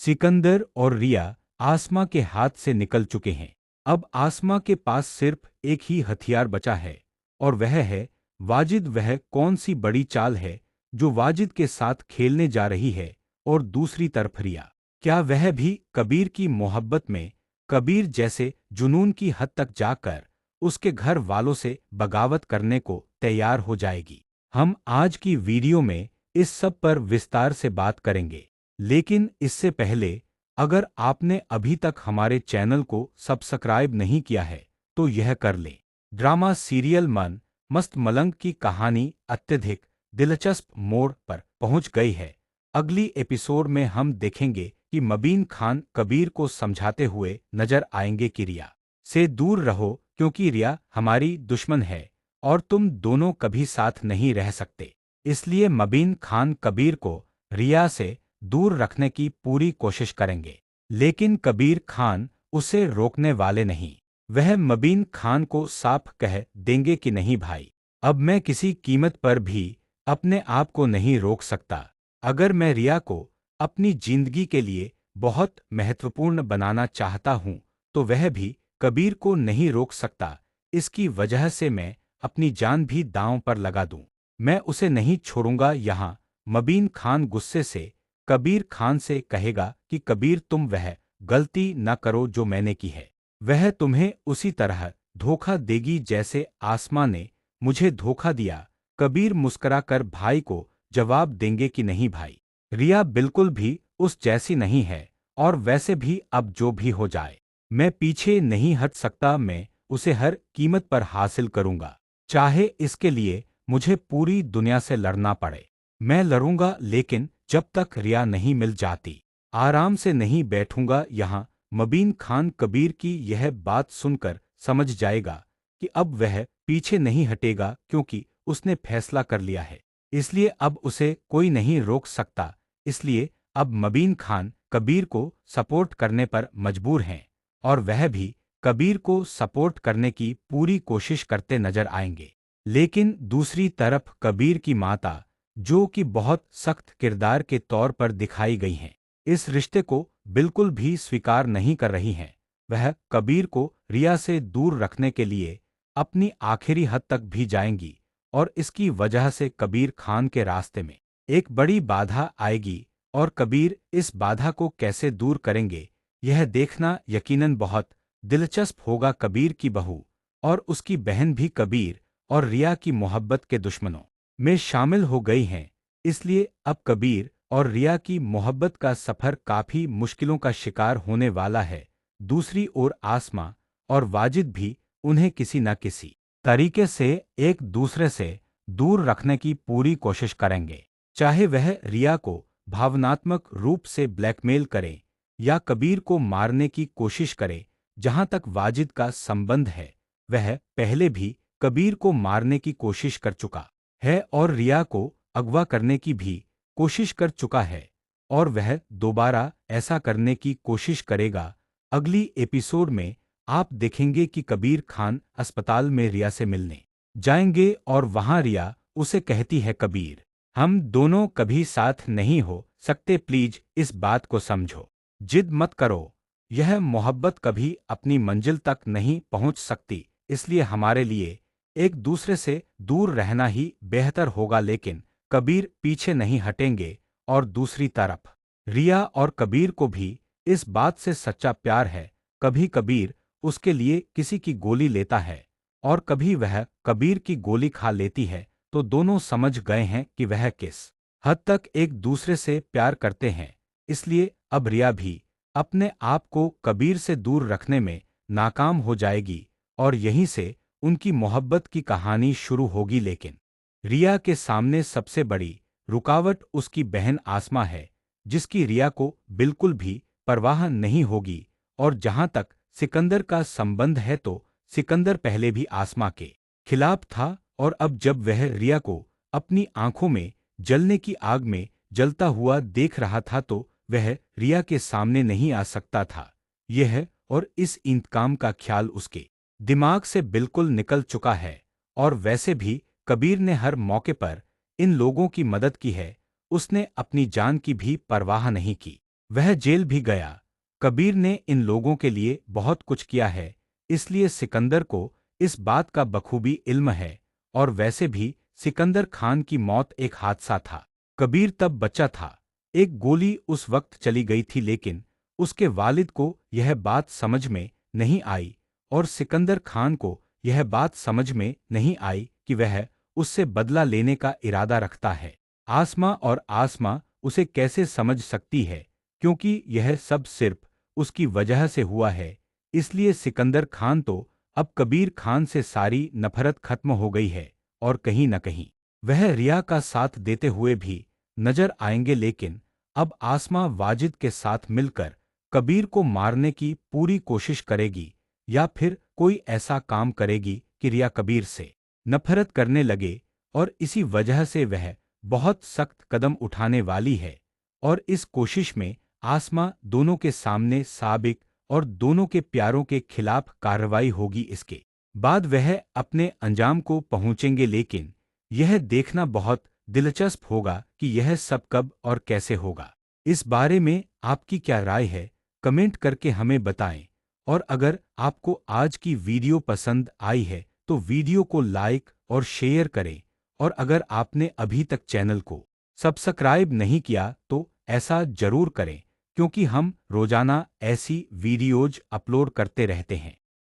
सिकंदर और रिया आसमा के हाथ से निकल चुके हैं। अब आसमा के पास सिर्फ एक ही हथियार बचा है और वह है वाजिद। वह कौन सी बड़ी चाल है जो वाजिद के साथ खेलने जा रही है? और दूसरी तरफ रिया, क्या वह भी कबीर की मोहब्बत में कबीर जैसे जुनून की हद तक जाकर उसके घर वालों से बगावत करने को तैयार हो जाएगी? हम आज की वीडियो में इस सब पर विस्तार से बात करेंगे। लेकिन इससे पहले, अगर आपने अभी तक हमारे चैनल को सब्सक्राइब नहीं किया है तो यह कर लें। ड्रामा सीरियल मन मस्त मलंग की कहानी अत्यधिक दिलचस्प मोड़ पर पहुंच गई है। अगली एपिसोड में हम देखेंगे कि मबीन खान कबीर को समझाते हुए नजर आएंगे कि रिया से दूर रहो क्योंकि रिया हमारी दुश्मन है और तुम दोनों कभी साथ नहीं रह सकते। इसलिए मबीन खान कबीर को रिया से दूर रखने की पूरी कोशिश करेंगे। लेकिन कबीर खान उसे रोकने वाले नहीं। वह मबीन खान को साफ कह देंगे कि नहीं भाई, अब मैं किसी कीमत पर भी अपने आप को नहीं रोक सकता। अगर मैं रिया को अपनी जिंदगी के लिए बहुत महत्वपूर्ण बनाना चाहता हूं तो वह भी कबीर को नहीं रोक सकता। इसकी वजह से मैं अपनी जान भी दांव पर लगा दूं। मैं उसे नहीं छोड़ूंगा यहाँ। मबीन खान गुस्से से कबीर खान से कहेगा कि कबीर, तुम वह गलती न करो जो मैंने की है। वह तुम्हें उसी तरह धोखा देगी जैसे आसमां ने मुझे धोखा दिया। कबीर मुस्कुराकर भाई को जवाब देंगे कि नहीं भाई, रिया बिल्कुल भी उस जैसी नहीं है और वैसे भी अब जो भी हो जाए मैं पीछे नहीं हट सकता। मैं उसे हर कीमत पर हासिल करूंगा, चाहे इसके लिए मुझे पूरी दुनिया से लड़ना पड़े। मैं लड़ूंगा, लेकिन जब तक रिया नहीं मिल जाती आराम से नहीं बैठूंगा यहाँ। मबीन खान कबीर की यह बात सुनकर समझ जाएगा कि अब वह पीछे नहीं हटेगा क्योंकि उसने फैसला कर लिया है। इसलिए अब उसे कोई नहीं रोक सकता। इसलिए अब मबीन खान कबीर को सपोर्ट करने पर मजबूर हैं और वह भी कबीर को सपोर्ट करने की पूरी कोशिश करते नजर आएंगे। लेकिन दूसरी तरफ कबीर की माता, जो कि बहुत सख्त किरदार के तौर पर दिखाई गई हैं, इस रिश्ते को बिल्कुल भी स्वीकार नहीं कर रही हैं। वह कबीर को रिया से दूर रखने के लिए अपनी आखिरी हद तक भी जाएंगी और इसकी वजह से कबीर खान के रास्ते में एक बड़ी बाधा आएगी और कबीर इस बाधा को कैसे दूर करेंगे यह देखना यकीनन बहुत दिलचस्प होगा। कबीर की बहू और उसकी बहन भी कबीर और रिया की मोहब्बत के दुश्मनों में शामिल हो गई हैं। इसलिए अब कबीर और रिया की मोहब्बत का सफर काफी मुश्किलों का शिकार होने वाला है। दूसरी ओर आसमा और वाजिद भी उन्हें किसी न किसी तरीके से एक दूसरे से दूर रखने की पूरी कोशिश करेंगे, चाहे वह रिया को भावनात्मक रूप से ब्लैकमेल करे या कबीर को मारने की कोशिश करे। जहां तक वाजिद का संबंध है, वह पहले भी कबीर को मारने की कोशिश कर चुका है और रिया को अगवा करने की भी कोशिश कर चुका है और वह दोबारा ऐसा करने की कोशिश करेगा। अगली एपिसोड में आप देखेंगे कि कबीर खान अस्पताल में रिया से मिलने जाएंगे और वहां रिया उसे कहती है, कबीर, हम दोनों कभी साथ नहीं हो सकते, प्लीज इस बात को समझो। जिद मत करो, यह मोहब्बत कभी अपनी मंजिल तक नहीं पहुंच सकती। इसलिए हमारे लिए एक दूसरे से दूर रहना ही बेहतर होगा। लेकिन कबीर पीछे नहीं हटेंगे और दूसरी तरफ रिया और कबीर को भी इस बात से सच्चा प्यार है। कभी कबीर उसके लिए किसी की गोली लेता है और कभी वह कबीर की गोली खा लेती है, तो दोनों समझ गए हैं कि वह किस हद तक एक दूसरे से प्यार करते हैं। इसलिए अब रिया भी अपने आप को कबीर से दूर रखने में नाकाम हो जाएगी और यहीं से उनकी मोहब्बत की कहानी शुरू होगी। लेकिन रिया के सामने सबसे बड़ी रुकावट उसकी बहन आसमा है, जिसकी रिया को बिल्कुल भी परवाह नहीं होगी। और जहां तक सिकंदर का संबंध है तो सिकंदर पहले भी आसमा के खिलाफ था और अब जब वह रिया को अपनी आंखों में जलने की आग में जलता हुआ देख रहा था तो वह रिया के सामने नहीं आ सकता था। यह और इस इंतकाम का ख्याल उसके दिमाग से बिल्कुल निकल चुका है। और वैसे भी कबीर ने हर मौके पर इन लोगों की मदद की है, उसने अपनी जान की भी परवाह नहीं की। वह जेल भी गया। कबीर ने इन लोगों के लिए बहुत कुछ किया है, इसलिए सिकंदर को इस बात का बखूबी इल्म है। और वैसे भी सिकंदर खान की मौत एक हादसा था। कबीर तब बच्चा था। एक गोली उस वक्त चली गई थी, लेकिन उसके वालिद को यह बात समझ में नहीं आई और सिकंदर खान को यह बात समझ में नहीं आई कि वह उससे बदला लेने का इरादा रखता है। आसमा और आसमा उसे कैसे समझ सकती है, क्योंकि यह सब सिर्फ उसकी वजह से हुआ है। इसलिए सिकंदर खान तो अब कबीर खान से सारी नफरत खत्म हो गई है और कहीं न कहीं वह रिया का साथ देते हुए भी नजर आएंगे। लेकिन अब आसमा वाजिद के साथ मिलकर कबीर को मारने की पूरी कोशिश करेगी या फिर कोई ऐसा काम करेगी कि रिया कबीर से नफरत करने लगे और इसी वजह से वह बहुत सख्त कदम उठाने वाली है। और इस कोशिश में आसमा दोनों के सामने साबिक और दोनों के प्यारों के खिलाफ कार्रवाई होगी। इसके बाद वह अपने अंजाम को पहुंचेंगे, लेकिन यह देखना बहुत दिलचस्प होगा कि यह सब कब और कैसे होगा। इस बारे में आपकी क्या राय है, कमेंट करके हमें बताएं। और अगर आपको आज की वीडियो पसंद आई है तो वीडियो को लाइक और शेयर करें। और अगर आपने अभी तक चैनल को सब्सक्राइब नहीं किया तो ऐसा जरूर करें, क्योंकि हम रोजाना ऐसी वीडियोज अपलोड करते रहते हैं।